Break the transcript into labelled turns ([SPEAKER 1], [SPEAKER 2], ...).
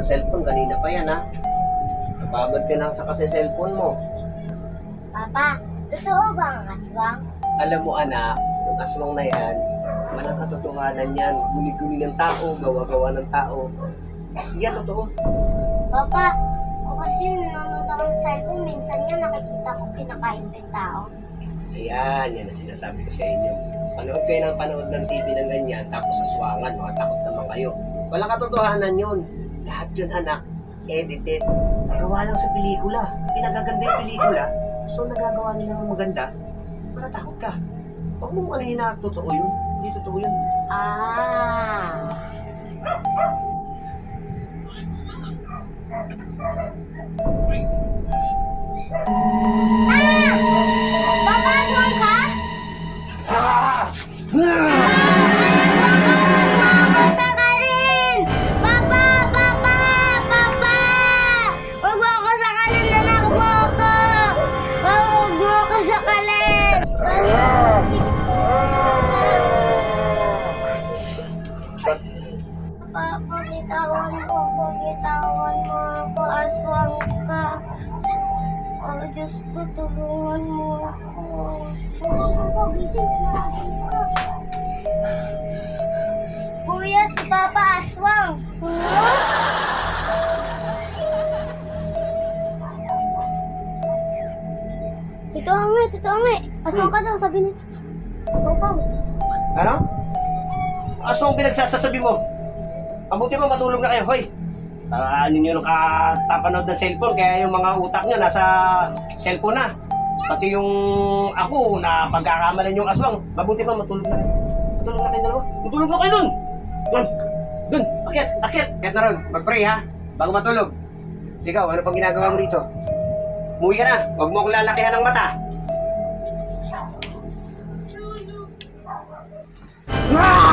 [SPEAKER 1] ng cellphone. Kanina pa yan, ha? Napagod ka na sa kasi cellphone mo.
[SPEAKER 2] Papa, totoo ba ang aswang?
[SPEAKER 1] Alam mo, anak, yung aswang na yan, walang katotohanan yan. Guni-guni ng tao, gawa-gawa ng tao. Hindi yan totoo.
[SPEAKER 2] Papa, kung kasi nanonood ako ng cellphone, minsan nga nakikita ko kinakain pa yung tao.
[SPEAKER 1] Ayan, yan ang sinasabi ko sa inyo. Panood kayo ng panood ng TV ng ganyan, tapos aswangan, mga takot naman kayo. Walang katotohanan yun. Lahat yun, anak, edited. Gawa lang sa pelikula. Pinagaganda yung pelikula, so nagagawa nila ng maganda. Matatakot ka. Huwag mong ano yun na totoo yun. Hindi totoo yun.
[SPEAKER 2] Ah. Papa, aswang ka? Sakalin! Papa! Papa! Papa! Huwag mo ako sakalin, anak mo ako! Huwag mo ako sakalin! Papa, bitawan mo ako, bitawan mo ako, aswang ka. Oh, Diyos ko, tulungan mo ako. Papa, gising na natin ka. Kuya, si Papa aswang. Totoo nga. Aswang ka daw, sabi ni Papa.
[SPEAKER 1] Ano? Aswang pinagsasasabi mo? Mabuti pa matulog na kayo, hoy. Ano nyo nung katapanood ng cellphone, kaya yung mga utak nyo nasa cellphone na. Pati yung ako na pagkakamalan yung aswang, mabuti pa matulog na kayo. Matulog na kayo dalawa. Matulog na kayo dun! Dun! Akit na ron. Mag-pray ha, bago matulog. Ikaw, ano pang ginagawa mo rito? Umuwi ka na, huwag mo akong lalakihan ng mata. Ah!